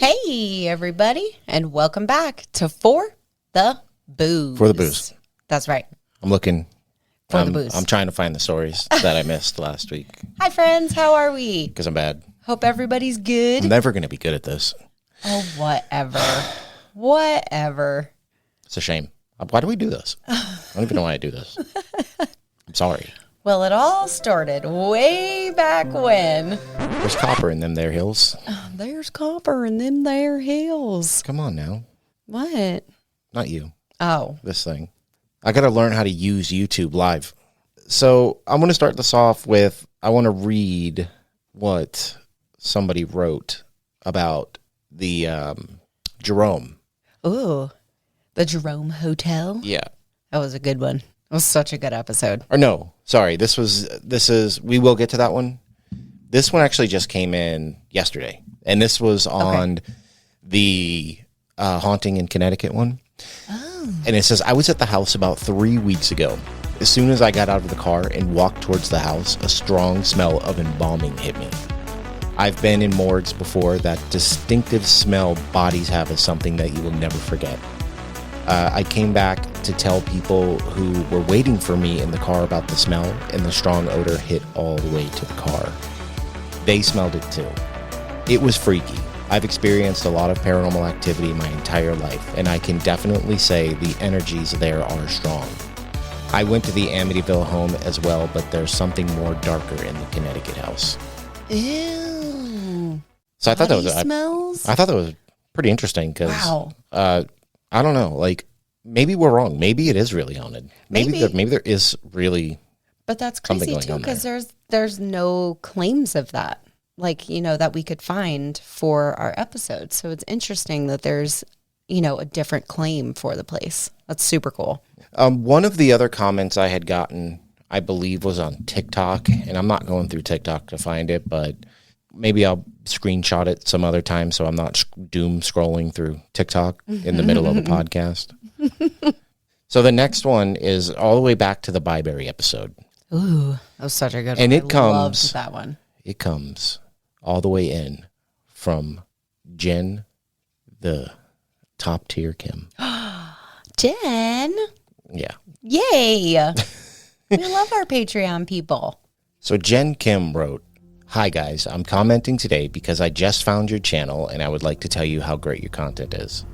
Hey, everybody, and welcome back to For the Booze. For the Booze. That's right. I'm looking For the Booze. I'm trying to find the stories that I missed last week. Hi, friends. How are we? Because I'm bad. Hope everybody's good. I'm never going to be good at this. Oh, whatever. Whatever. It's a shame. Why do we do this? I don't even know why I do this. I'm sorry. Well, it all started way back when. There's copper in them there hills. There's copper in them there hills. Come on now. What? Not you. Oh. This thing. I got to learn how to use YouTube Live. So I'm going to start this off with, I want to read what somebody wrote about the Jerome. Ooh. The Jerome Hotel? Yeah. That was a good one. It was such a good episode. Or no, sorry. This is, we will get to that one. This one actually just came in yesterday. And this was on the Haunting in Connecticut one. Oh. And it says, I was at the house about 3 weeks ago. As soon as I got out of the car and walked towards the house, a strong smell of embalming hit me. I've been in morgues before. That distinctive smell bodies have is something that you will never forget. I came back to tell people who were waiting for me in the car about the smell, and the strong odor hit all the way to the car. They smelled it too. It was freaky. I've experienced a lot of paranormal activity my entire life, and I can definitely say the energies there are strong. I went to the Amityville home as well, but there's something more darker in the Connecticut house. Ew. So I thought that was smells? I thought that was pretty interesting because wow. I don't know, like maybe we're wrong. Maybe it is really haunted. Maybe there is really. But that's crazy too, because there's no claims of that, like, you know, that we could find for our episode. So it's interesting that there's, you know, a different claim for the place. That's super cool. One of the other comments I had gotten, I believe, was on TikTok, and I'm not going through TikTok to find it, but maybe I'll screenshot it some other time so I'm not doom scrolling through TikTok in the middle of a podcast. So the next one is all the way back to the Byberry episode. Ooh, that was such a good one. And I loved that one. It comes all the way in from Jen, the top tier Kim. Jen? Yeah. Yay. We love our Patreon people. So Jen Kim wrote, "Hi guys, I'm commenting today because I just found your channel and I would like to tell you how great your content is.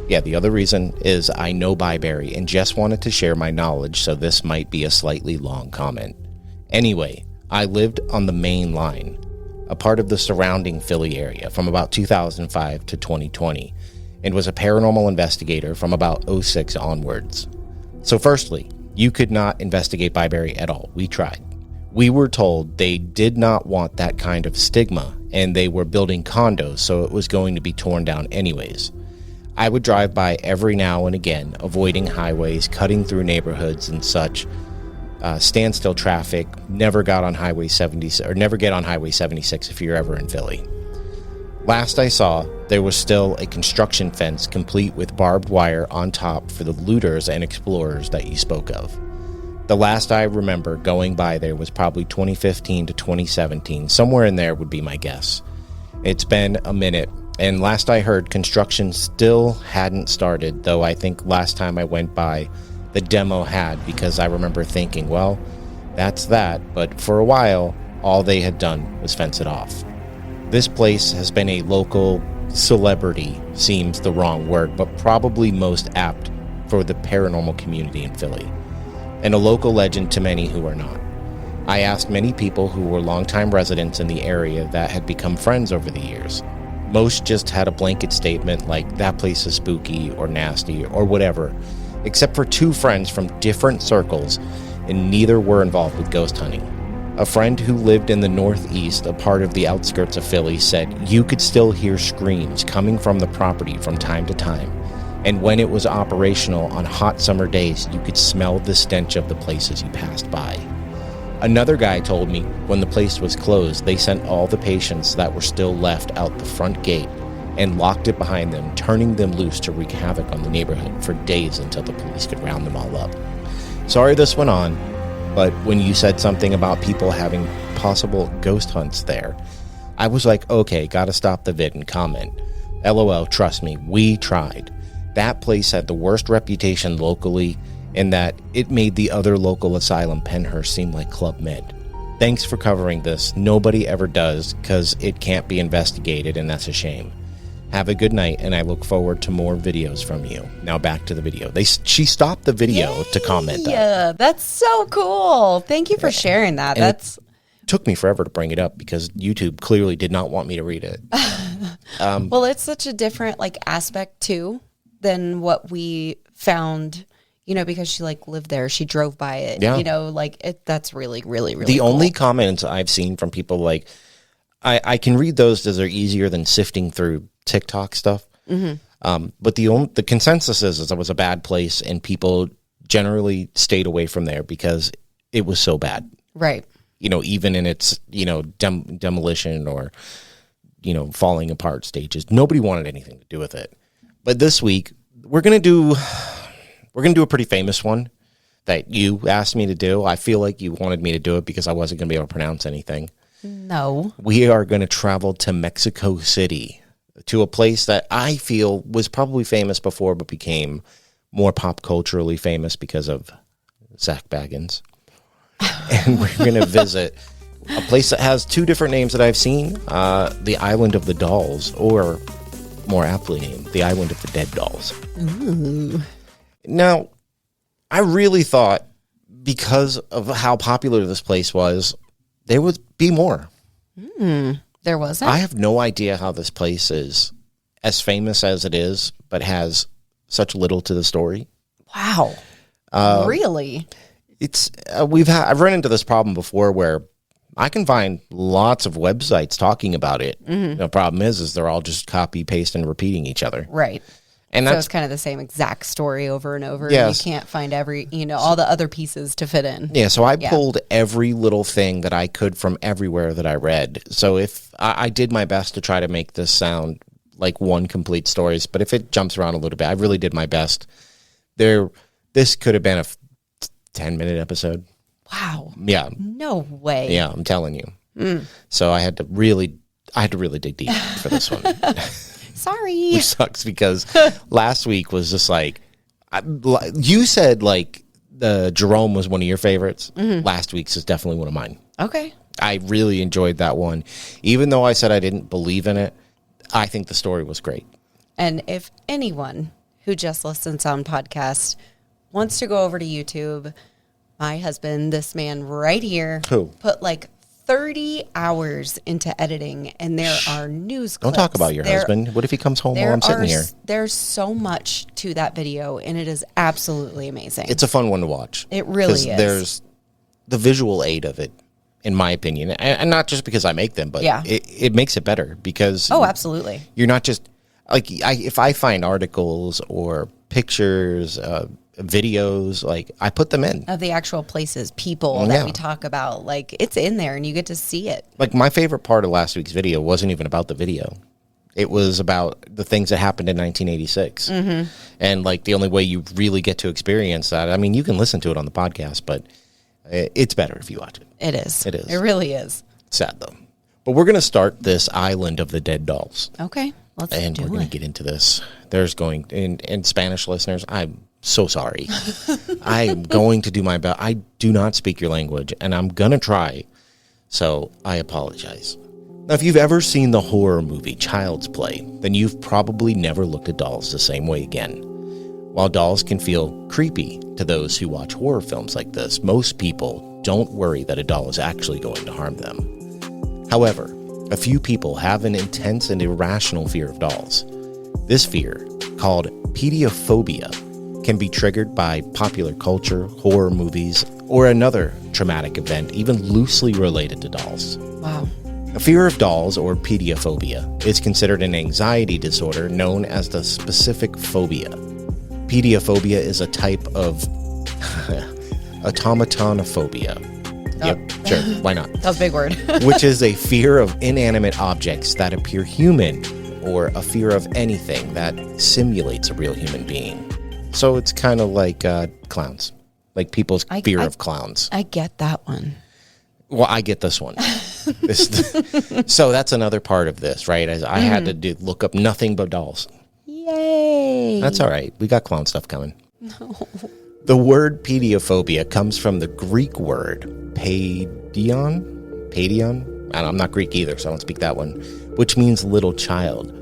Yeah, the other reason is I know Byberry and just wanted to share my knowledge, so this might be a slightly long comment. Anyway, I lived on the main line, a part of the surrounding Philly area, from about 2005 to 2020, and was a paranormal investigator from about 06 onwards. So firstly, you could not investigate Byberry at all. We tried. We were told they did not want that kind of stigma, and they were building condos, so it was going to be torn down anyways. I would drive by every now and again, avoiding highways, cutting through neighborhoods and such, standstill traffic, never got on Highway 70, or never get on Highway 76 if you're ever in Philly. Last I saw, there was still a construction fence complete with barbed wire on top for the looters and explorers that you spoke of. The last I remember going by there was probably 2015 to 2017. Somewhere in there would be my guess. It's been a minute, and last I heard, construction still hadn't started, though I think last time I went by, the demo had, because I remember thinking, well, that's that, but for a while, all they had done was fence it off. This place has been a local celebrity, seems the wrong word, but probably most apt for the paranormal community in Philly, and a local legend to many who are not. I asked many people who were longtime residents in the area that had become friends over the years. Most just had a blanket statement like, that place is spooky or nasty or whatever, except for two friends from different circles, and neither were involved with ghost hunting. A friend who lived in the Northeast, a part of the outskirts of Philly, said you could still hear screams coming from the property from time to time, and when it was operational on hot summer days, you could smell the stench of the places you passed by. Another guy told me when the place was closed, they sent all the patients that were still left out the front gate and locked it behind them, turning them loose to wreak havoc on the neighborhood for days until the police could round them all up. Sorry this went on, but when you said something about people having possible ghost hunts there. I was like, okay, gotta stop the vid and comment. LOL, trust me, we tried. That place had the worst reputation locally in that it made the other local asylum, Penhurst, seem like Club Med. Thanks for covering this. Nobody ever does because it can't be investigated, and that's a shame. Have a good night, and I look forward to more videos from you. Now back to the video. She stopped the video to comment. Yeah, that's so cool. Thank you for sharing that. It took me forever to bring it up because YouTube clearly did not want me to read it. Well, it's such a different aspect too than what we found. Because she lived there, she drove by it. Yeah. That's really, really, really the cool. only comments I've seen from people I can read those as they're easier than sifting through TikTok stuff. Mm-hmm. But the consensus is it was a bad place, and people generally stayed away from there because it was so bad. Right. Even in its demolition or falling apart stages, nobody wanted anything to do with it. But this week we're gonna do a pretty famous one that you asked me to do. I feel like you wanted me to do it because I wasn't going to be able to pronounce anything. No. We are going to travel to Mexico City, to a place that I feel was probably famous before but became more pop culturally famous because of Zach Baggins. And we're going to visit a place that has two different names that I've seen, the Island of the Dolls, or more aptly named, the Island of the Dead Dolls. Ooh. Now, I really thought because of how popular this place was, there would be more. There wasn't? I have no idea how this place is as famous as it is, but has such little to the story. Wow. Really? It's I've run into this problem before where I can find lots of websites talking about it. Mm-hmm. The problem is they're all just copy, paste, and repeating each other. Right. And so that's it's kind of the same exact story over and over. Yes. And you can't find all the other pieces to fit in. Yeah, so I pulled every little thing that I could from everywhere that I read. So if I did my best to try to make this sound like one complete story, but if it jumps around a little bit, I really did my best. This could have been a 10-minute episode. Wow. Yeah. No way. Yeah, I'm telling you. So I had to really dig deep for this one. Sorry. Which sucks because last week was just you said the Jerome was one of your favorites. Mm-hmm. Last week's is definitely one of mine. Okay. I really enjoyed that one. Even though I said I didn't believe in it, I think the story was great. And if anyone who just listens on podcast wants to go over to YouTube, my husband, this man right here, put 30 hours into editing, and there are news clips. Don't talk about your husband. What if he comes home while I'm sitting here? There's so much to that video, and it is absolutely amazing. It's a fun one to watch. It really is. There's the visual aid of it, in my opinion, and not just because I make them, but it makes it better because... Oh, absolutely. You're not just... if I find articles or pictures... videos, I put them in of the actual places, people that we talk about, it's in there and you get to see it. My favorite part of last week's video wasn't even about the video. It was about the things that happened in 1986. Mm-hmm. And the only way you really get to experience that, I mean, you can listen to it on the podcast, but it's better if you watch it. It is. It really is. Sad though. But we're going to start this Island of the Dead Dolls. Okay. Let's do it. And we're going to get into this. There's going, in Spanish listeners, I'm so sorry. I'm going to do my best. I do not speak your language, and I'm going to try, so I apologize. Now, if you've ever seen the horror movie Child's Play, then you've probably never looked at dolls the same way again. While dolls can feel creepy to those who watch horror films like this, most people don't worry that a doll is actually going to harm them. However, a few people have an intense and irrational fear of dolls. This fear, called pediophobia, can be triggered by popular culture, horror movies, or another traumatic event even loosely related to dolls. Wow. A fear of dolls, or pediophobia, is considered an anxiety disorder known as the specific phobia. Pediophobia is a type of automatonophobia. Oh. Yep, sure, why not? That was a big word. Which is a fear of inanimate objects that appear human, or a fear of anything that simulates a real human being. So it's kind of like clowns, like people's fear of clowns. I get that one. Well, I get this one. So that's another part of this, right? As I had to look up nothing but dolls. Yay. That's all right. We got clown stuff coming. No. The word pediophobia comes from the Greek word paidion. I'm not Greek either, so I don't speak that one, which means little child.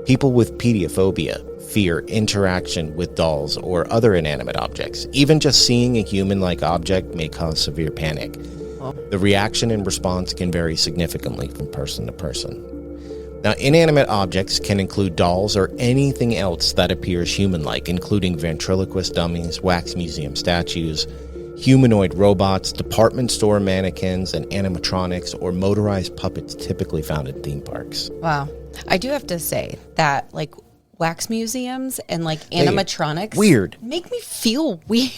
People with pediophobia fear interaction with dolls or other inanimate objects. Even just seeing a human-like object may cause severe panic. The reaction and response can vary significantly from person to person. Now, inanimate objects can include dolls or anything else that appears human-like, including ventriloquist dummies, wax museum statues, humanoid robots, department store mannequins, and animatronics or motorized puppets typically found at theme parks. Wow. I do have to say that, like, wax museums and like animatronics weird make me feel weird.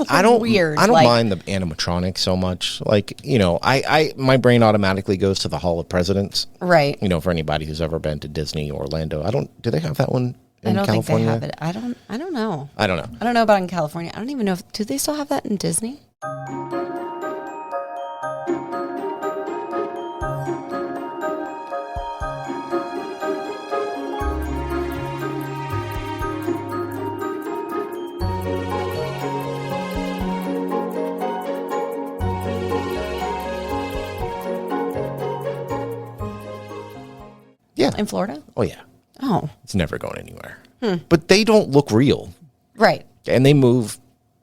I don't mind the animatronics so much. Like, you know, I my brain automatically goes to the Hall of Presidents. Right. You know, for anybody who's ever been to Disney, Orlando. Do they have that one in California? Think they have it. I don't know. I don't know. I don't know about in California. I don't even know do they still have that in Disney? Yeah. In Florida? Oh, yeah. Oh. It's never going anywhere. But they don't look real. Right. And they move.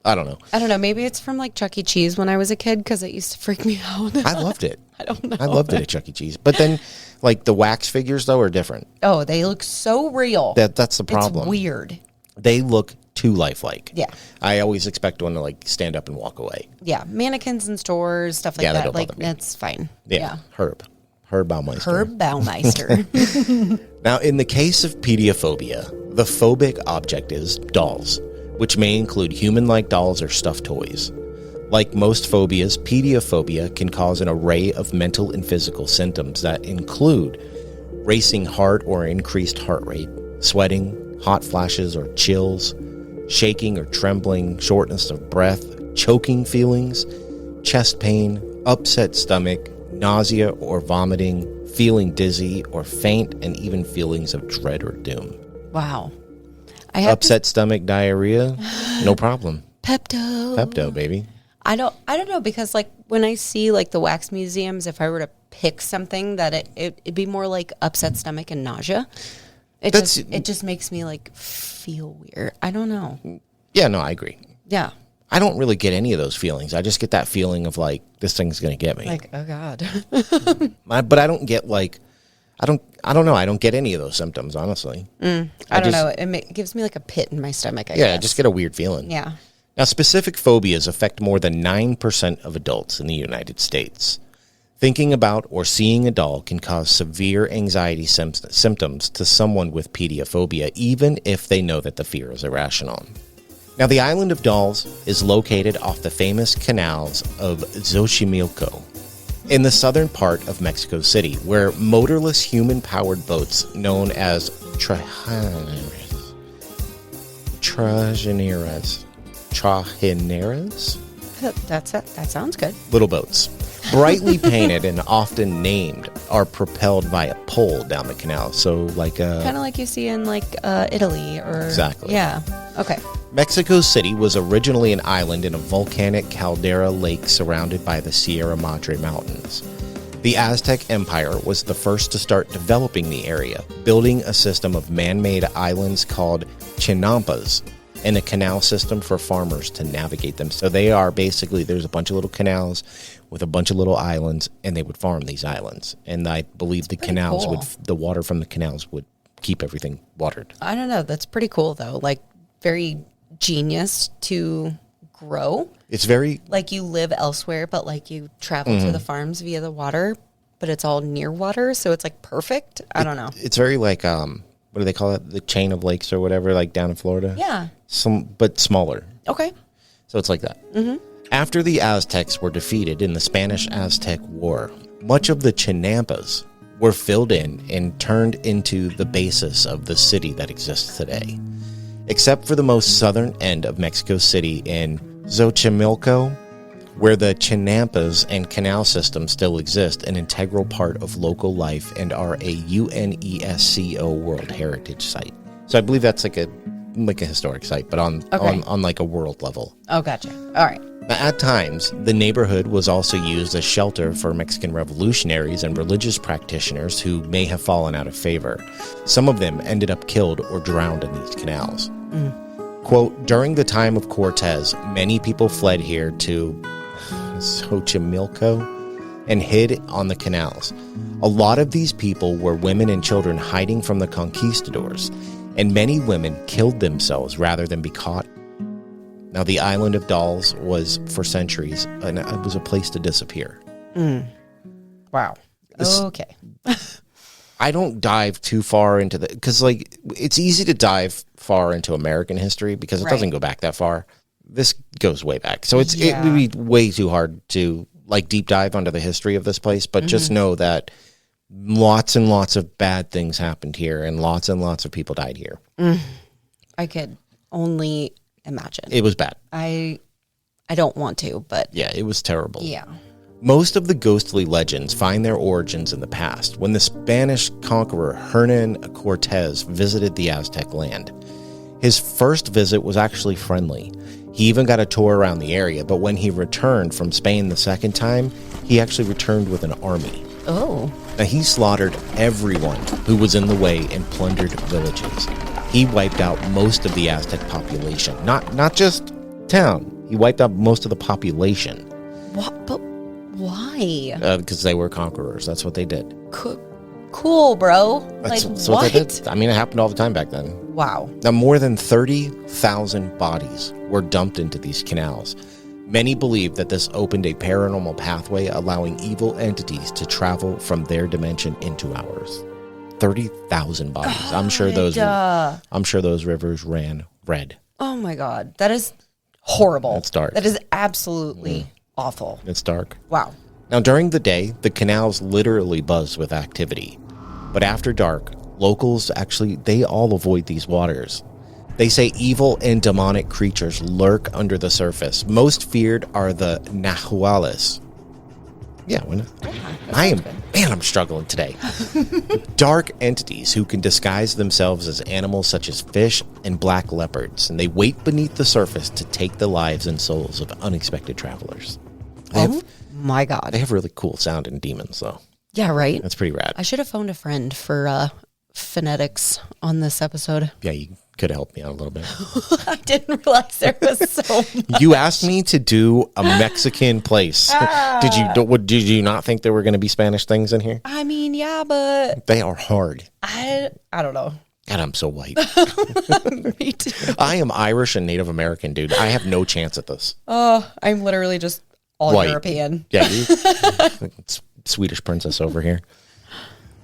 I don't know. Maybe it's from like Chuck E. Cheese when I was a kid because it used to freak me out. I loved it. I don't know. I loved it at Chuck E. Cheese. But then, like, the wax figures, though, are different. Oh, they look so real. That's the problem. It's weird. They look too lifelike. Yeah. I always expect one to, like, stand up and walk away. Yeah. Mannequins in stores, stuff like that. Don't Like, bother me. that's fine. Yeah. Herb Baumeister. Herb Baumeister. Now, in the case of pediophobia, the phobic object is dolls, which may include human-like dolls or stuffed toys. Like most phobias, pediophobia can cause an array of mental and physical symptoms that include racing heart or increased heart rate, sweating, hot flashes or chills, shaking or trembling, shortness of breath, choking feelings, chest pain, upset stomach, nausea or vomiting, feeling dizzy or faint, and even feelings of dread or doom. Wow. Upset stomach, diarrhea, no problem. Pepto, baby. I don't know, because like when I see like the wax museums, if I were to pick something that it'd be more like upset stomach and nausea. It just makes me like feel weird. I don't know. Yeah, no, I agree. Yeah. I don't really get any of those feelings. I just get that feeling of like, this thing's going to get me. Like, oh God. But I don't get like, I don't know. I don't get any of those symptoms, honestly. I don't know. It gives me like a pit in my stomach, I guess. I just get a weird feeling. Yeah. Now, specific phobias affect more than 9% of adults in the United States. Thinking about or seeing a doll can cause severe anxiety symptoms to someone with pediophobia, even if they know that the fear is irrational. Now, the island of dolls is located off the famous canals of Xochimilco in the southern part of Mexico City, where motorless human-powered boats known as trajineras. That sounds good. Little boats, brightly painted and often named, are propelled by a pole down the canal. So like kind of like you see in like Italy or exactly. Yeah. Okay. Mexico City was originally an island in a volcanic caldera lake surrounded by the Sierra Madre Mountains. The Aztec Empire was the first to start developing the area, building a system of man-made islands called chinampas, and a canal system for farmers to navigate them. So they are basically, there's a bunch of little canals with a bunch of little islands, and they would farm these islands. And I believe the canals cool. the water from the canals would keep everything watered. I don't know. That's pretty cool, though. Like, very genius to grow. It's very... Like, you live elsewhere, but, like, you travel to the farms via the water, but it's all near water, so it's, like, perfect. I don't know. It's very, like, what do they call it? The chain of lakes or whatever, like, down in Florida? Yeah. But smaller. Okay. So it's like that. Mm-hmm. After the Aztecs were defeated in the Spanish-Aztec War, much of the chinampas were filled in and turned into the basis of the city that exists today. Except for the most southern end of Mexico City in Xochimilco, where the chinampas and canal system still exist, an integral part of local life, and are a UNESCO World Heritage Site. So I believe that's like a historic site, but on like a world level. Oh, gotcha. All right. At times, the neighborhood was also used as shelter for Mexican revolutionaries and religious practitioners who may have fallen out of favor. Some of them ended up killed or drowned in these canals. Quote, during the time of Cortes, many people fled here to Xochimilco and hid on the canals. A lot of these people were women and children hiding from the conquistadors, and many women killed themselves rather than be caught. Now, the island of dolls was, for centuries, and it was a place to disappear. Wow. Okay. I don't dive too far into the... Because, like, it's easy to dive far into American history because it doesn't go back that far. This goes way back. So it would be way too hard to, like, deep dive onto the history of this place. But just know that lots and lots of bad things happened here, and lots of people died here. I could only... imagine. It was bad. I don't want to, but... Yeah, it was terrible. Yeah. Most of the ghostly legends find their origins in the past, when the Spanish conqueror Hernan Cortes visited the Aztec land. His first visit was actually friendly. He even got a tour around the area, but when he returned from Spain the second time, he actually returned with an army. Oh. Now, he slaughtered everyone who was in the way and plundered villages. He wiped out most of the Aztec population. Not just town. He wiped out most of the population. What? But why? Because they were conquerors. That's what they did. Cool, bro. That's what? What they did. I mean, it happened all the time back then. Wow. Now, more than 30,000 bodies were dumped into these canals. Many believe that this opened a paranormal pathway, allowing evil entities to travel from their dimension into ours. 30,000 bodies. God. I'm sure those rivers ran red. Oh my God. That is horrible. It's dark. That is absolutely awful. It's dark. Wow. Now, during the day, the canals literally buzz with activity. But after dark, locals they all avoid these waters. They say evil and demonic creatures lurk under the surface. Most feared are the nahuales. Yeah, I'm struggling today. Dark entities who can disguise themselves as animals such as fish and black leopards, and they wait beneath the surface to take the lives and souls of unexpected travelers. My God. They have really cool sounding demons, though. Yeah, right? That's pretty rad. I should have phoned a friend for phonetics on this episode. Yeah, you could have helped me out a little bit. I didn't realize there was so much. You asked me to do a Mexican place. Did you not think there were going to be Spanish things in here? I mean, yeah, but... They are hard. I don't know. God, I'm so white. Me too. I am Irish and Native American, dude. I have no chance at this. Oh, I'm literally just all white. European. Yeah, it's Swedish princess over here.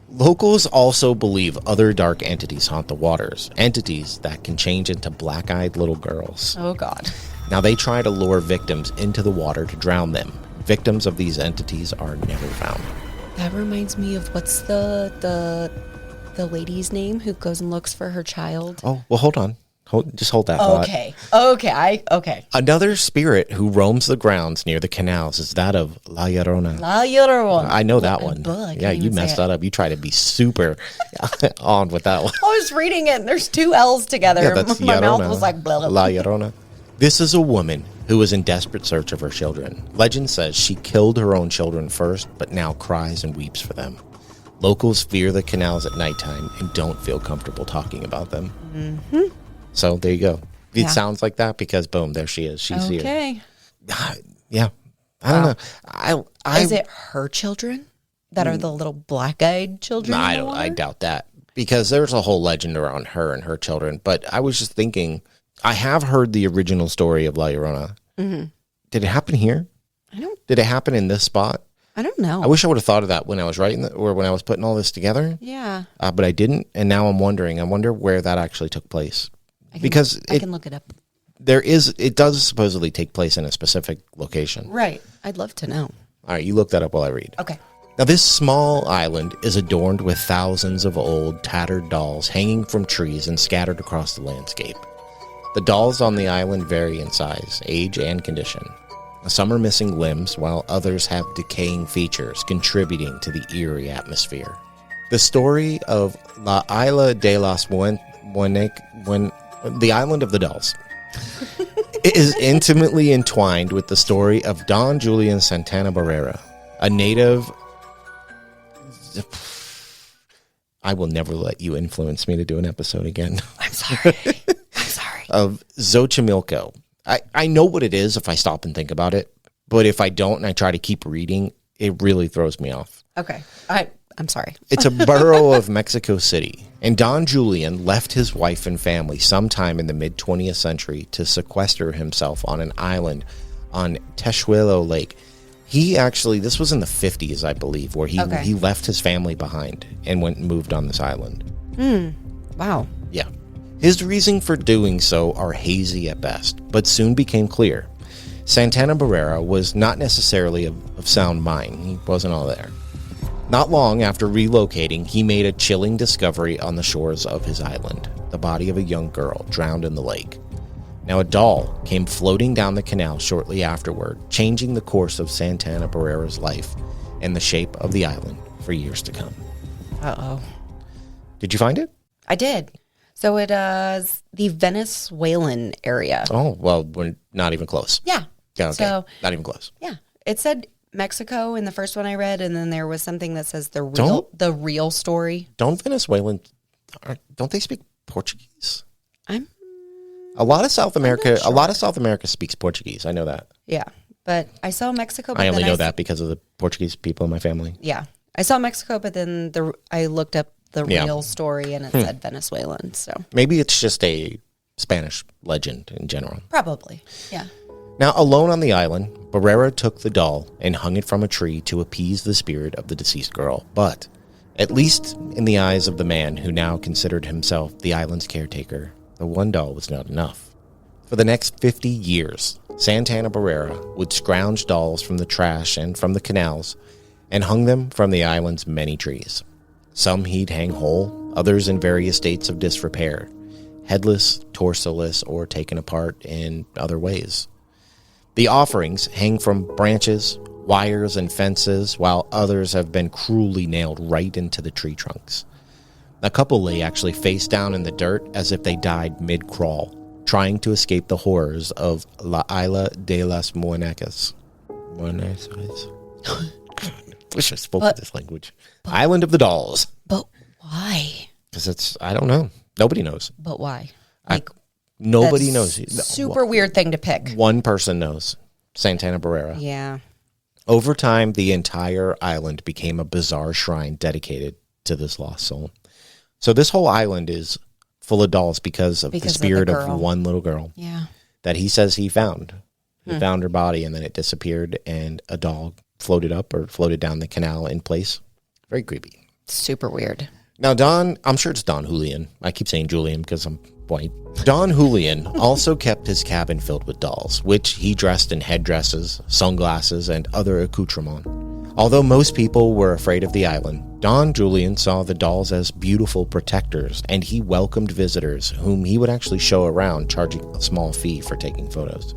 Locals also believe other dark entities haunt the waters, entities that can change into black-eyed little girls. Oh, God. Now, they try to lure victims into the water to drown them. Victims of these entities are never found. That reminds me of what's the lady's name who goes and looks for her child? Oh, well, hold on. Just hold that thought. Okay. Another spirit who roams the grounds near the canals is that of La Llorona. La Llorona. I know that one. Yeah, you messed that up. You try to be super on with that one. I was reading it, and there's two L's together. Yeah, that's My Llorona. mouth was like, blah, blah. La Llorona. This is a woman who is in desperate search of her children. Legend says she killed her own children first, but now cries and weeps for them. Locals fear the canals at nighttime and don't feel comfortable talking about them. Mm-hmm. So there you go. It sounds like that because, boom, there she is. She's here. Okay. Yeah. I don't know. Is it her children that are the little black-eyed children? I doubt that because there's a whole legend around her and her children. But I was just thinking, I have heard the original story of La Llorona. Mm-hmm. Did it happen here? Did it happen in this spot? I don't know. I wish I would have thought of that when I was writing or when I was putting all this together. Yeah. But I didn't. And now I'm wondering. I wonder where that actually took place. I can look it up. It does supposedly take place in a specific location. Right. I'd love to know. All right, you look that up while I read. Okay. Now, this small island is adorned with thousands of old, tattered dolls hanging from trees and scattered across the landscape. The dolls on the island vary in size, age, and condition. Some are missing limbs, while others have decaying features, contributing to the eerie atmosphere. The story of La Isla de los the Island of the Dolls, is intimately entwined with the story of Don Julian Santana Barrera, a native... I will never let you influence me to do an episode again. I'm sorry. Of Xochimilco. I know what it is if I stop and think about it, but if I don't and I try to keep reading, it really throws me off. Okay. I'm sorry. It's a borough of Mexico City, and Don Julian left his wife and family sometime in the mid-20th century to sequester himself on an island on Texuelo Lake. This was in the 50s, I believe, where he left his family behind and went and moved on this island. Wow. Yeah. His reason for doing so are hazy at best, but soon became clear. Santana Barrera was not necessarily of sound mind. He wasn't all there. Not long after relocating, he made a chilling discovery on the shores of his island, the body of a young girl drowned in the lake. Now, a doll came floating down the canal shortly afterward, changing the course of Santana Barrera's life and the shape of the island for years to come. Uh-oh. Did you find it? I did. So it is the Venezuelan area. Oh, well, we're not even close. Yeah. Okay. So, not even close. Yeah. It said Mexico in the first one I read, and then there was something that says the real story. Don't Venezuelans, don't they speak Portuguese? A lot of South America speaks Portuguese. I know that. Yeah, but I saw Mexico. But I only know that because of the Portuguese people in my family. Yeah, I saw Mexico, but then I looked up the real story, and it said Venezuelan. So maybe it's just a Spanish legend in general. Probably, yeah. Now, alone on the island, Barrera took the doll and hung it from a tree to appease the spirit of the deceased girl. But, at least in the eyes of the man who now considered himself the island's caretaker, the one doll was not enough. For the next 50 years, Santana Barrera would scrounge dolls from the trash and from the canals and hung them from the island's many trees. Some he'd hang whole, others in various states of disrepair, headless, torsoless, or taken apart in other ways. The offerings hang from branches, wires, and fences, while others have been cruelly nailed right into the tree trunks. A couple lay actually face down in the dirt as if they died mid-crawl, trying to escape the horrors of La Isla de las Muñecas. Wish I spoke this language. Island of the Dolls. But why? Because I don't know. Nobody knows. But why? Nobody knows. Super weird thing to pick. One person knows. Santana Barrera. Yeah. Over time, the entire island became a bizarre shrine dedicated to this lost soul. So this whole island is full of dolls because of the spirit of one little girl. Yeah. That he says he found. He found her body and then it disappeared and a doll floated up or floated down the canal in place. Very creepy. Super weird. Now, I'm sure it's Don Julian. I keep saying Julian because I'm white. Don Julian also kept his cabin filled with dolls, which he dressed in headdresses, sunglasses, and other accoutrements. Although most people were afraid of the island, Don Julian saw the dolls as beautiful protectors, and he welcomed visitors whom he would actually show around, charging a small fee for taking photos.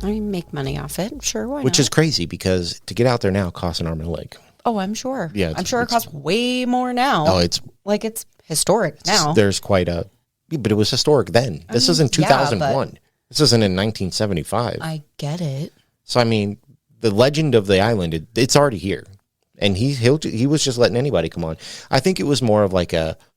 I mean, make money off it. Sure, why not? Which is crazy because to get out there now costs an arm and a leg. Oh, I'm sure. Yeah, I'm sure it costs way more now. Oh, it's historic now. There's quite a, but it was historic then. This is in 2001. Yeah, this isn't in 1975. I get it. So I mean, the legend of the island, it's already here, and he was just letting anybody come on. I think it was more of like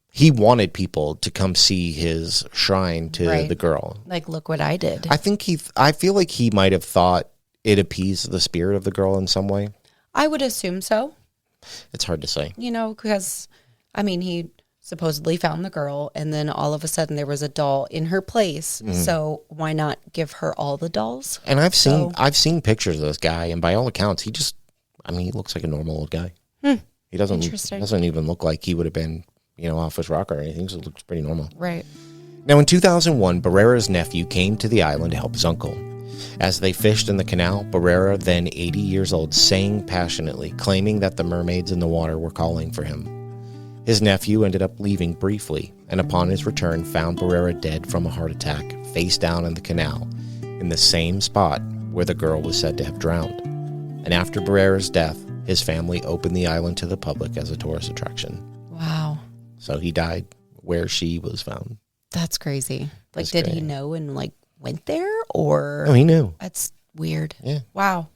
he wanted people to come see his shrine to the girl. Like, look what I did. I feel like he might have thought it appeased the spirit of the girl in some way. I would assume so. It's hard to say. Because, I mean, he supposedly found the girl, and then all of a sudden there was a doll in her place. Mm-hmm. So why not give her all the dolls? And I've seen pictures of this guy, and by all accounts, he looks like a normal old guy. He doesn't even look like he would have been, off his rocker or anything. So it looks pretty normal. Right. Now, in 2001, Barrera's nephew came to the island to help his uncle. As they fished in the canal, Barrera, then 80 years old, sang passionately, claiming that the mermaids in the water were calling for him. His nephew ended up leaving briefly, and upon his return found Barrera dead from a heart attack, face down in the canal, in the same spot where the girl was said to have drowned. And after Barrera's death, his family opened the island to the public as a tourist attraction. Wow. So he died where she was found. That's crazy. Like, did he know and like went there, or? No, he knew. That's weird. Yeah. Wow.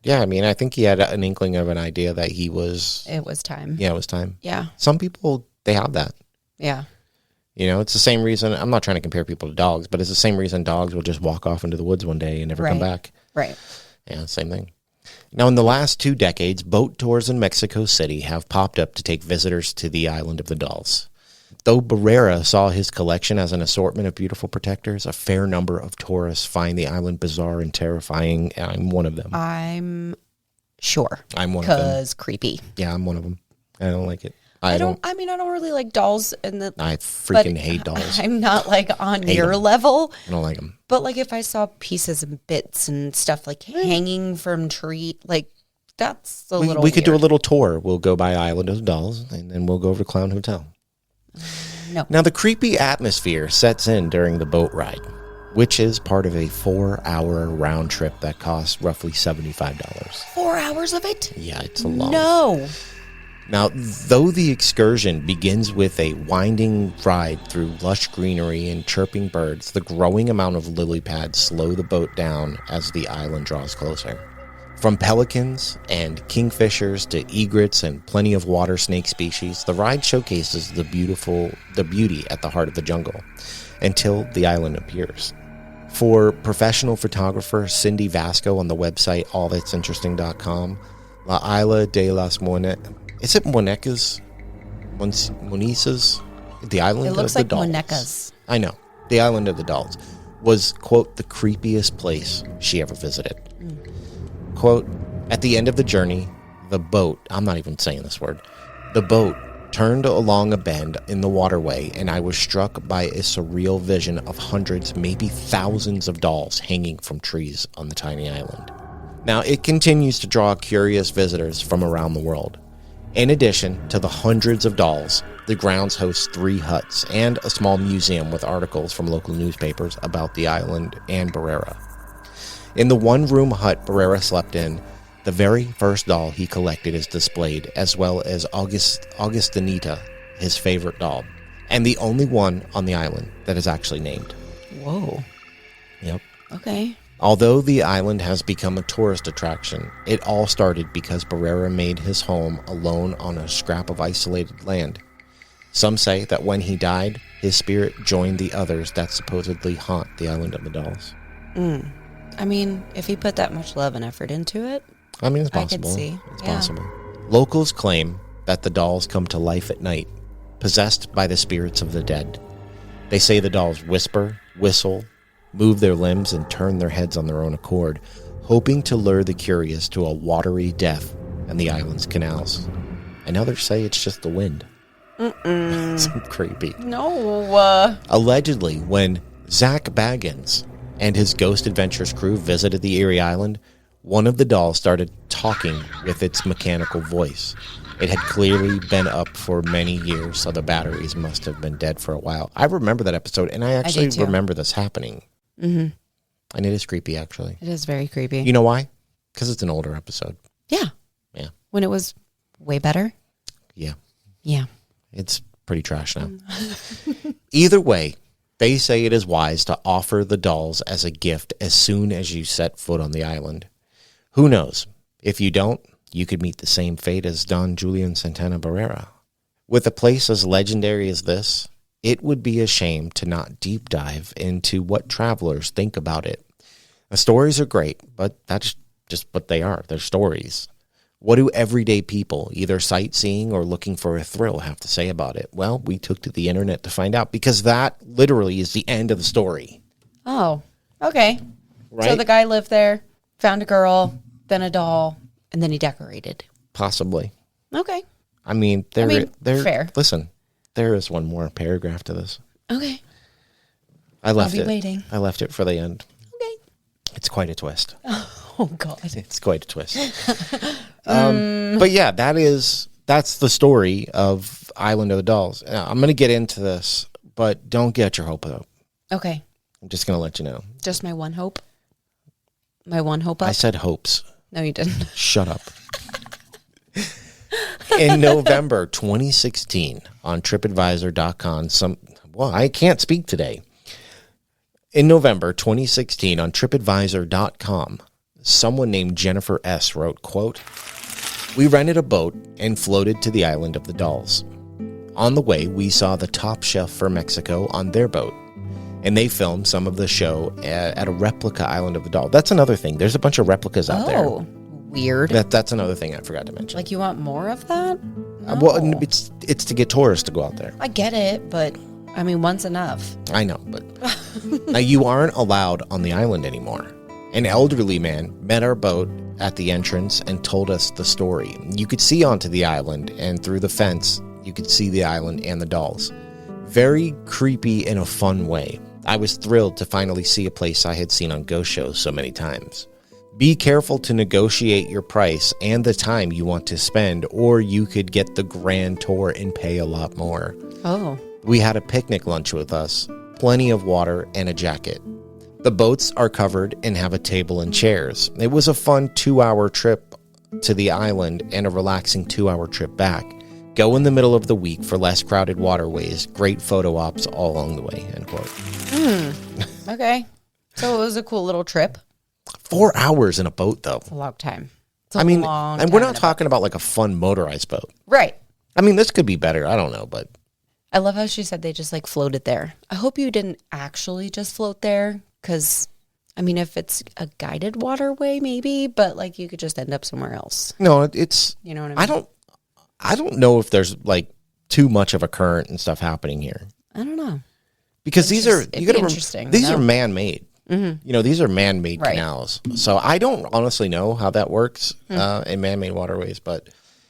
Yeah, I mean, I think he had an inkling of an idea that he was... It was time. Yeah, it was time. Yeah. Some people, they have that. Yeah. You know, it's the same reason... I'm not trying to compare people to dogs, but it's the same reason dogs will just walk off into the woods one day and never come back. Right. Yeah, same thing. Now, in the last 2 decades, boat tours in Mexico City have popped up to take visitors to the Island of the Dolls. Though Barrera saw his collection as an assortment of beautiful protectors, a fair number of tourists find the island bizarre and terrifying, and I'm one of them. I'm sure. I'm one of them. Because creepy. Yeah, I'm one of them. I don't like it. I don't really like dolls. I freaking hate dolls. I'm not like on your level. I don't like them. But like if I saw pieces and bits and stuff like hanging from tree, like that's a little We could do a weird. little tour. We'll go by Island of the Dolls, and then we'll go over to Clown Hotel. No. Now, the creepy atmosphere sets in during the boat ride, which is part of a 4-hour round trip that costs roughly $75. 4 hours of it? Yeah, it's a long. No. Now, though the excursion begins with a winding ride through lush greenery and chirping birds, the growing amount of lily pads slow the boat down as the island draws closer. From pelicans and kingfishers to egrets and plenty of water snake species, the ride showcases the beauty at the heart of the jungle until the island appears. For professional photographer Cindy Vasco on the website allthat'sinteresting.com, La Isla de las Muñecas, is it Muñecas? Muñecas? The island of the dolls. It looks like Muñecas. I know. The island of the dolls was, quote, the creepiest place she ever visited. Quote, at the end of the journey, the boat, I'm not even saying this word, the boat turned along a bend in the waterway, and I was struck by a surreal vision of hundreds, maybe thousands of dolls hanging from trees on the tiny island. Now, it continues to draw curious visitors from around the world. In addition to the hundreds of dolls, the grounds host 3 huts and a small museum with articles from local newspapers about the island and Barrera. In the one-room hut Barrera slept in, the very first doll he collected is displayed, as well as Augustinita, his favorite doll, and the only one on the island that is actually named. Whoa. Yep. Okay. Although the island has become a tourist attraction, it all started because Barrera made his home alone on a scrap of isolated land. Some say that when he died, his spirit joined the others that supposedly haunt the Island of the Dolls. I mean, if he put that much love and effort into it, I mean, it's possible. I could see. It's possible. Locals claim that the dolls come to life at night, possessed by the spirits of the dead. They say the dolls whisper, whistle, move their limbs, and turn their heads on their own accord, hoping to lure the curious to a watery death in the island's canals. And others say it's just the wind. It's creepy. No. Allegedly, when Zach Baggins and his Ghost Adventures crew visited the Erie Island, one of the dolls started talking with its mechanical voice. It had clearly been up for many years, so the batteries must have been dead for a while. I remember that episode, and I actually remember this happening. Mm-hmm. And it is creepy, actually. It is very creepy. You know why? Because it's an older episode. Yeah. Yeah. When it was way better? Yeah. Yeah. It's pretty trash now. Either way, they say it is wise to offer the dolls as a gift as soon as you set foot on the island. Who knows? If you don't, you could meet the same fate as Don Julian Santana Barrera. With a place as legendary as this, it would be a shame to not deep dive into what travelers think about it. The stories are great, but that's just what they are. They're stories. What do everyday people, either sightseeing or looking for a thrill, have to say about it? Well, we took to the internet to find out, because that literally is the end of the story. Oh, okay. Right? So the guy lived there, found a girl, then a doll, and then he decorated. Possibly. Okay. I mean, they're fair. Listen, there is one more paragraph to this. Okay. I'll be waiting. I left it for the end. Okay. It's quite a twist. Oh, God. It's quite a twist. But yeah, that's the story of Island of the Dolls. I'm going to get into this, but don't get your hope up. Okay. I'm just going to let you know. Just my one hope? My one hope up? I said hopes. No, you didn't. Shut up. In November 2016, on TripAdvisor.com, I can't speak today. In November 2016, on TripAdvisor.com, someone named Jennifer S. wrote, quote, "We rented a boat and floated to the island of the dolls. On the way, we saw the Top Chef for Mexico on their boat, and they filmed some of the show at a replica island of the doll." That's another thing. There's a bunch of replicas out there. Oh, weird. That's another thing I forgot to mention. Like, you want more of that? No. Well, it's to get tourists to go out there. I get it, but I mean, one's enough. I know, but now you aren't allowed on the island anymore. An elderly man met our boat at the entrance and told us the story. You could see onto the island, and through the fence, you could see the island and the dolls. Very creepy in a fun way. I was thrilled to finally see a place I had seen on ghost shows so many times. Be careful to negotiate your price and the time you want to spend, or you could get the grand tour and pay a lot more. Oh. We had a picnic lunch with us, plenty of water, and a jacket. The boats are covered and have a table and chairs. It was a fun 2-hour trip to the island and a relaxing 2-hour trip back. Go in the middle of the week for less crowded waterways. Great photo ops all along the way, end quote. Okay. So it was a cool little trip. 4 hours in a boat, though. It's a long time. And we're not talking about like a fun motorized boat. Right. I mean, this could be better. I don't know, but I love how she said they just like floated there. I hope you didn't actually just float there, because I mean, if it's a guided waterway, maybe, but like you could just end up somewhere else. No, it's, you know what I mean? I don't know if there's like too much of a current and stuff happening here. I don't know. Because these are man-made. Mm-hmm. You know, these are man-made canals. So I don't honestly know how that works in man-made waterways, but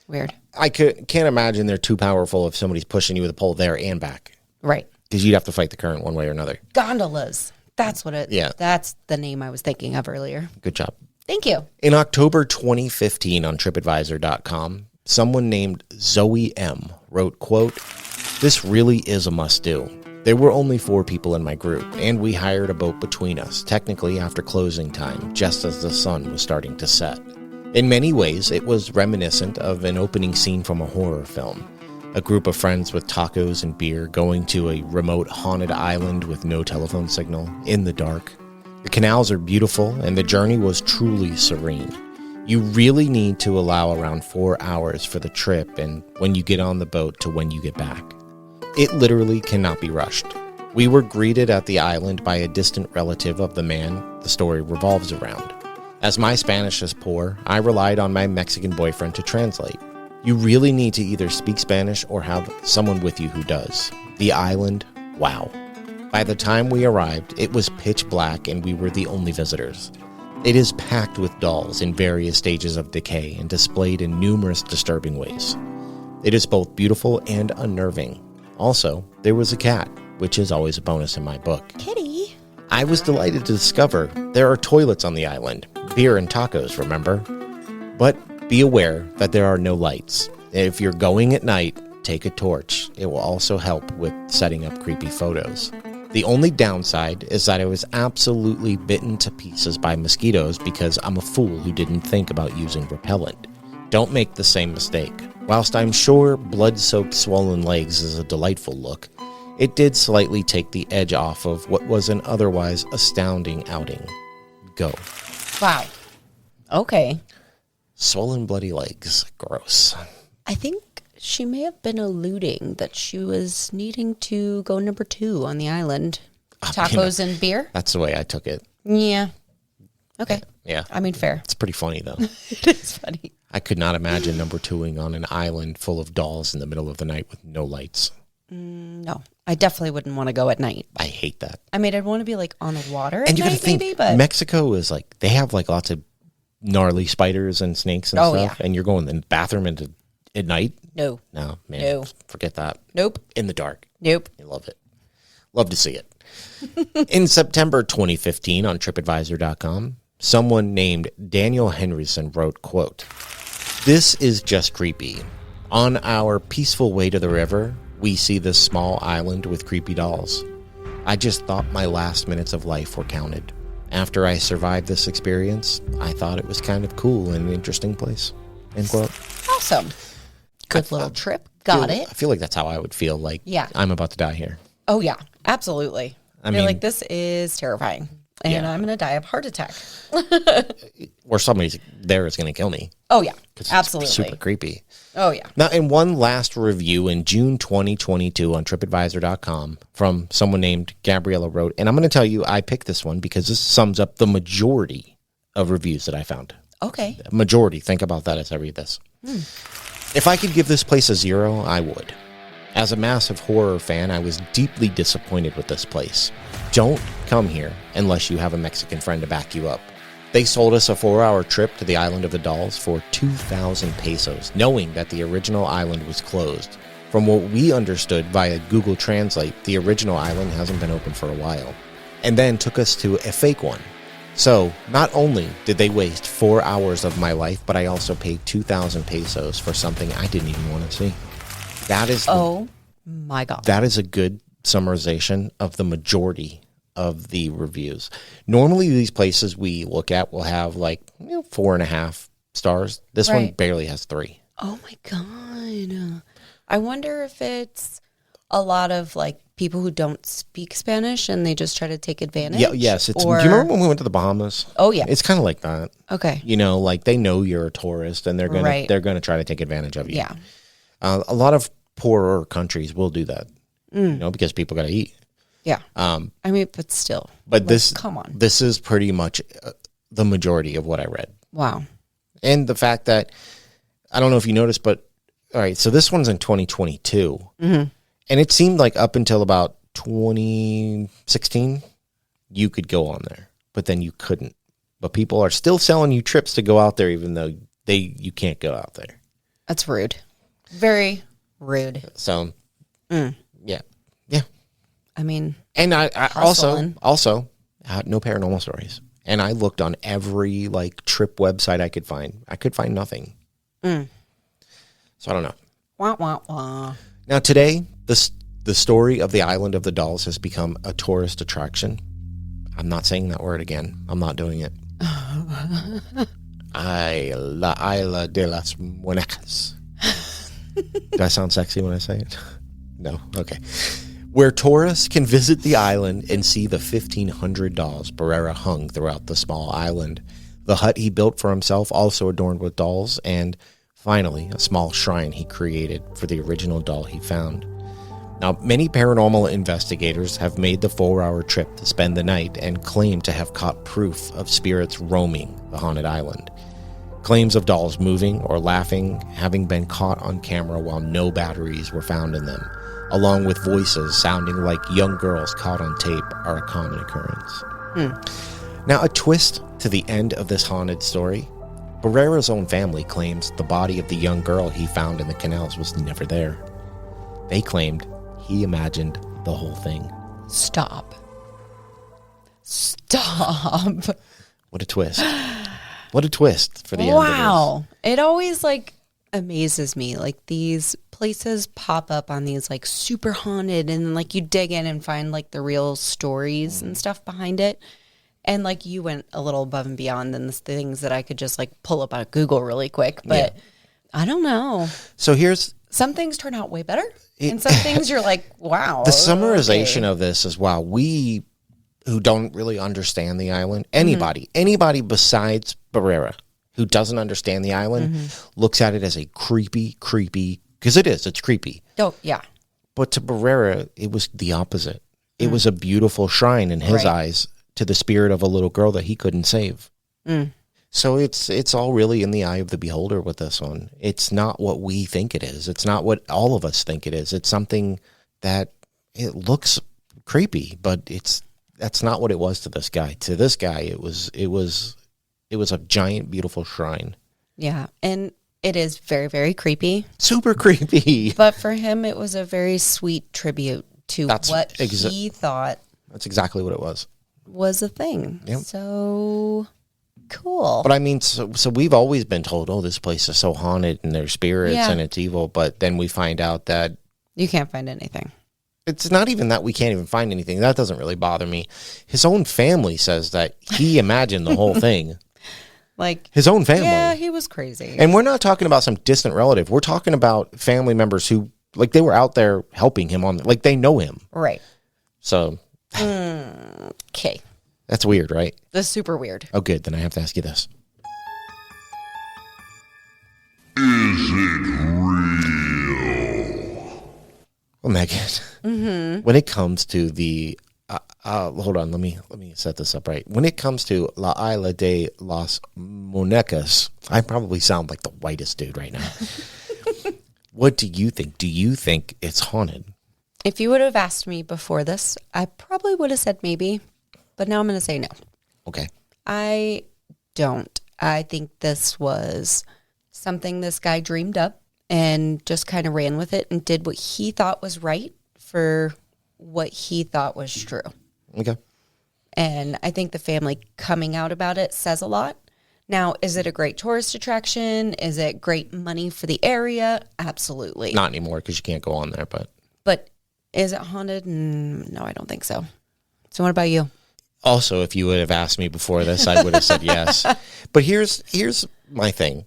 weird. I can't imagine they're too powerful if somebody's pushing you with a pole there and back. Right. Because you'd have to fight the current one way or another. Gondolas. That's what Yeah. That's the name I was thinking of earlier. Good job. Thank you. In October 2015 on TripAdvisor.com, someone named Zoe M. wrote, quote, "This really is a must-do. There were only 4 people in my group, and we hired a boat between us, technically after closing time, just as the sun was starting to set. In many ways, it was reminiscent of an opening scene from a horror film. A group of friends with tacos and beer going to a remote haunted island with no telephone signal, in the dark. The canals are beautiful, and the journey was truly serene. You really need to allow around 4 hours for the trip and when you get on the boat to when you get back. It literally cannot be rushed. We were greeted at the island by a distant relative of the man the story revolves around. As my Spanish is poor, I relied on my Mexican boyfriend to translate. You really need to either speak Spanish or have someone with you who does. The island, wow. By the time we arrived, it was pitch black and we were the only visitors. It is packed with dolls in various stages of decay and displayed in numerous disturbing ways. It is both beautiful and unnerving. Also, there was a cat, which is always a bonus in my book. Kitty. I was delighted to discover there are toilets on the island. Beer and tacos, remember? But be aware that there are no lights. If you're going at night, take a torch. It will also help with setting up creepy photos. The only downside is that I was absolutely bitten to pieces by mosquitoes because I'm a fool who didn't think about using repellent. Don't make the same mistake. Whilst I'm sure blood-soaked swollen legs is a delightful look, it did slightly take the edge off of what was an otherwise astounding outing. Go. Wow. Okay. Swollen bloody legs. Gross. I think she may have been alluding that she was needing to go number 2 on the island. Tacos and beer? That's the way I took it. Yeah. Okay. Yeah. I mean, fair. It's pretty funny, though. It is funny. I could not imagine number 2ing on an island full of dolls in the middle of the night with no lights. No. I definitely wouldn't want to go at night. I hate that. I mean, I'd want to be like on the water and you night, gotta think, maybe, but Mexico is like, they have like lots of gnarly spiders and snakes and stuff. Yeah. And you're going in the bathroom at night? No. No, man. No. Forget that. Nope. In the dark. Nope. I love it. Love to see it. In September 2015 on TripAdvisor.com, someone named Daniel Henryson wrote, quote, "This is just creepy. On our peaceful way to the river, we see this small island with creepy dolls. I just thought my last minutes of life were counted. After I survived this experience, I thought it was kind of cool and an interesting place. End quote. Awesome. Good little trip. Got it. I feel like that's how I would feel like I'm about to die here. Oh, yeah. Absolutely. You're like, this is terrifying. And I'm going to die of heart attack. Or somebody there is going to kill me. Oh, yeah. Absolutely. It's super creepy. Oh, yeah. Now, in one last review in June 2022 on TripAdvisor.com from someone named Gabriella wrote, and I'm going to tell you, I picked this one because this sums up the majority of reviews that I found. Okay. Majority. Think about that as I read this. If I could give this place a 0, I would. As a massive horror fan, I was deeply disappointed with this place. Don't come here unless you have a Mexican friend to back you up. They sold us a 4-hour trip to the Island of the Dolls for 2,000 pesos, knowing that the original island was closed. From what we understood via Google Translate, the original island hasn't been open for a while. And then took us to a fake one. So, not only did they waste 4 hours of my life, but I also paid 2,000 pesos for something I didn't even want to see. That is my God. That is a good summarization of the majority of the reviews. Normally, these places we look at will have 4.5 stars. This one barely has 3. Oh my God. I wonder if it's a lot of people who don't speak Spanish and they just try to take advantage. Yeah, yes. Do you remember when we went to the Bahamas? Oh yeah. It's kind of like that. Okay. They know you're a tourist and they're gonna try to take advantage of you. Yeah. A lot of poorer countries will do that. Because people got to eat. Yeah. But still. But come on. This is pretty much the majority of what I read. Wow. And the fact that, I don't know if you noticed, but, all right, so this one's in 2022. Mm-hmm. And it seemed like up until about 2016, you could go on there. But then you couldn't. But people are still selling you trips to go out there, even though you can't go out there. That's rude. Very rude. So, yeah. And I also had no paranormal stories. And I looked on every trip website I could find. I could find nothing. So I don't know. Wah, wah, wah. Now today, the story of the Island of the Dolls has become a tourist attraction. I'm not saying that word again. I'm not doing it. La Isla de las Muñecas. Do I sound sexy when I say it? No? Okay. Where tourists can visit the island and see the 1,500 dolls Barrera hung throughout the small island. The hut he built for himself also adorned with dolls, and finally, a small shrine he created for the original doll he found. Now, many paranormal investigators have made the 4-hour trip to spend the night and claim to have caught proof of spirits roaming the haunted island. Claims of dolls moving or laughing having been caught on camera while no batteries were found in them, along with voices sounding like young girls caught on tape, are a common occurrence. Now, a twist to the end of this haunted story. Barrera's own family claims the body of the young girl he found in the canals was never there. They claimed he imagined the whole thing. Stop. What a twist. What a twist for the end of this. Wow. It always amazes me. These places pop up on these super haunted, and you dig in and find the real stories and stuff behind it. And you went a little above and beyond than the things that I could just pull up on Google really quick. But I don't know. So here's some things turn out way better, and some things you're wow. The summarization of this is, wow, we who don't really understand the island, anybody besides Barrera who doesn't understand the island looks at it as a creepy, because it's creepy. Oh, yeah. But to Barrera, it was the opposite. It was a beautiful shrine in his eyes to the spirit of a little girl that he couldn't save. So it's all really in the eye of the beholder with this one. It's not what we think it is. It's not what all of us think it is. It's something that it looks creepy, but that's not what it was to this guy. To this guy, it was a giant, beautiful shrine. Yeah, and it is very, very creepy. Super creepy. But for him, it was a very sweet tribute to what he thought. That's exactly what it was. Was a thing. Yep. So cool. But so we've always been told, oh, this place is so haunted and there's spirits and it's evil. But then we find out that you can't find anything. it's not even that we can't even find anything. That doesn't really bother me. His own family says that he imagined the whole thing. Like his own family. Yeah, he was crazy. And we're not talking about some distant relative. We're talking about family members who, like, they were out there helping him on, like, they know him. Right. So. Okay. That's weird, right? That's super weird. Oh, good. Then I have to ask you this. Is it real? Well, Megan, when it comes to the, hold on, let me set this up right. When it comes to La Isla de las Muñecas, I probably sound like the whitest dude right now. What do you think? Do you think it's haunted? If you would have asked me before this, I probably would have said maybe, but now I'm going to say no. Okay. I don't. I think this was something this guy dreamed up and just kind of ran with it and did what he thought was right for what he thought was true. Okay. And I think the family coming out about it says a lot. Now, is it a great tourist attraction? Is it great money for the area? Absolutely. Not anymore because you can't go on there, but. But is it haunted? No, I don't think so. So what about you? Also, if you would have asked me before this, I would have said yes. But here's my thing.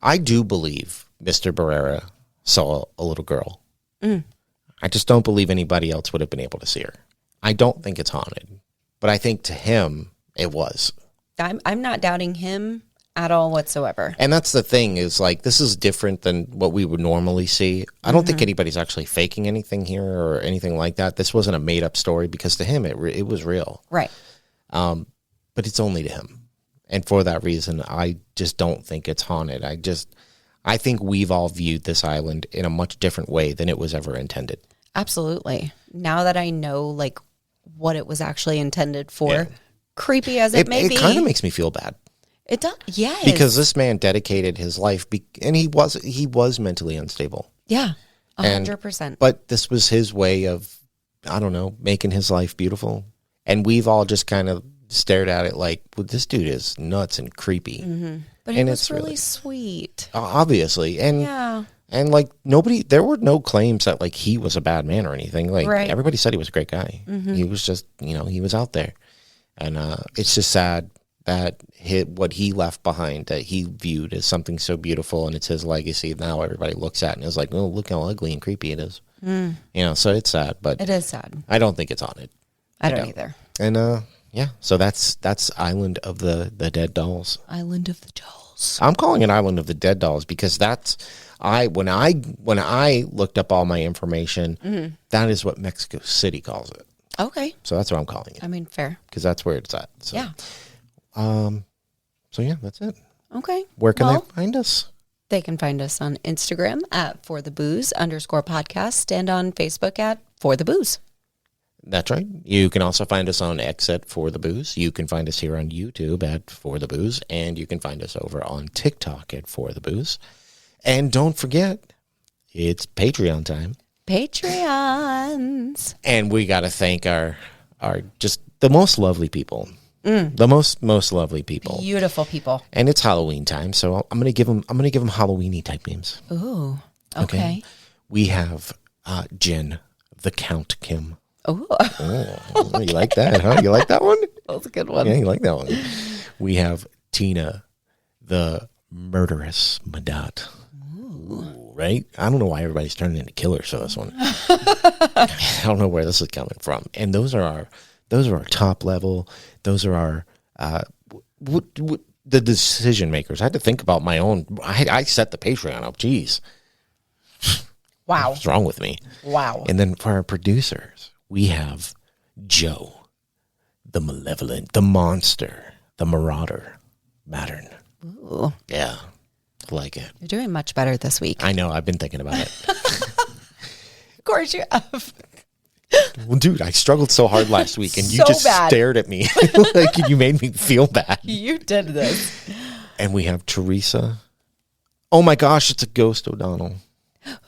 I do believe Mr. Barrera saw a little girl. I just don't believe anybody else would have been able to see her. I don't think it's haunted, but I think to him it was. I'm not doubting him at all whatsoever. And that's the thing is, like, this is different than what we would normally see. I don't think anybody's actually faking anything here or anything like that. This wasn't a made up story because to him it was real. Right. But it's only to him. And for that reason, I just don't think it's haunted. I think we've all viewed this island in a much different way than it was ever intended. Absolutely. Now that I know, like, what it was actually intended for, creepy as it may be. It kind of makes me feel bad. It does, yes. Because this man dedicated his life, and he was mentally unstable. Yeah, 100%. But this was his way of, I don't know, making his life beautiful. And we've all just kind of stared at it like, well, this dude is nuts and creepy. But he was really sweet. Obviously. And and like there were no claims that like he was a bad man or anything. Like everybody said he was a great guy. He was just, he was out there. And it's just sad that what he left behind that he viewed as something so beautiful and it's his legacy. Now everybody looks at it and is like, oh, look how ugly and creepy it is. So it's sad, but it is sad. I don't think it's haunted. I don't either. And so that's Island of the Dead Dolls. Island of the Dolls. I'm calling it Island of the Dead Dolls because when I looked up all my information, that is what Mexico City calls it. Okay. So that's what I'm calling it. I mean, fair. Because that's where it's at. So. Yeah. So yeah, that's it. Okay. Where can they find us? They can find us on Instagram at @forthebooze_podcast and on Facebook at @forthebooze. That's right. You can also find us on X at For The Booze. You can find us here on YouTube at For The Booze. And you can find us over on TikTok at For The Booze. And don't forget, it's Patreon time. Patreons. And we got to thank our just the most lovely people. The most lovely people. Beautiful people. And it's Halloween time, so I'm gonna give them Halloweeny type names. Ooh. Okay. We have Jen, the Count Kim. Ooh. Oh, you like that, huh? You like that one? That's a good one. Yeah, you like that one. We have Tina, the Murderous Madat. Ooh, right? I don't know why everybody's turning into killers for this one. I don't know where this is coming from. And those are our top level. Those are our the decision makers. I had to think about my own. I set the Patreon up. Jeez. Wow. What's wrong with me? Wow. And then for our producers, we have Joe, the Malevolent, the Monster, the Marauder, Mattern. Ooh. Yeah. I like it. You're doing much better this week. I know. I've been thinking about it. Of course you have. Well, dude, I struggled so hard last week, and you So just bad. stared at me like you made me feel bad. You did this. And we have Teresa. Oh my gosh, it's a ghost O'Donnell.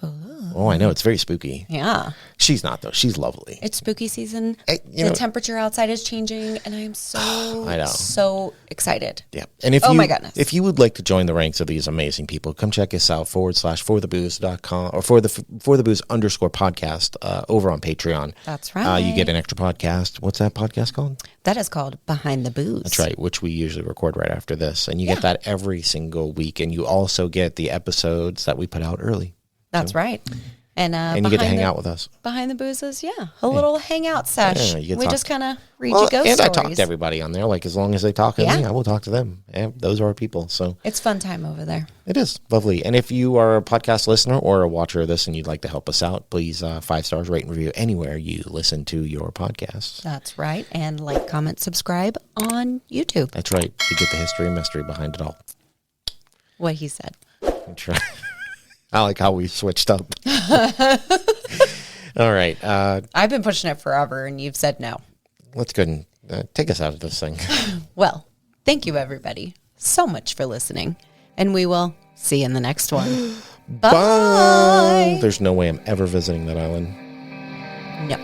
Oh. Oh, I know. It's very spooky. Yeah. She's not, though. She's lovely. It's spooky season. The temperature outside is changing, and I am so excited. Yeah. And my goodness. If you would like to join the ranks of these amazing people, come check us out /forthebooze.com or for the booze _podcast over on Patreon. That's right. You get an extra podcast. What's that podcast called? That is called Behind the Booze. That's right, which we usually record right after this. And you get that every single week. And you also get the episodes that we put out early. That's right. And you get to hang out with us. Behind the Boozes, little hangout sesh. Yeah, we just kind of read you ghost stories. And I talk to everybody on there. Like, as long as they talk to me, I will talk to them. Yeah, those are our people. So it's fun time over there. It is lovely. And if you are a podcast listener or a watcher of this and you'd like to help us out, please 5 stars, rate and review anywhere you listen to your podcasts. That's right. And like, comment, subscribe on YouTube. That's right. You get the history and mystery behind it all. What he said. That's right. I like how we switched up. All right. I've been pushing it forever, and you've said no. Let's go and take us out of this thing. Well, thank you, everybody, so much for listening, and we will see you in the next one. Bye. There's no way I'm ever visiting that island. No.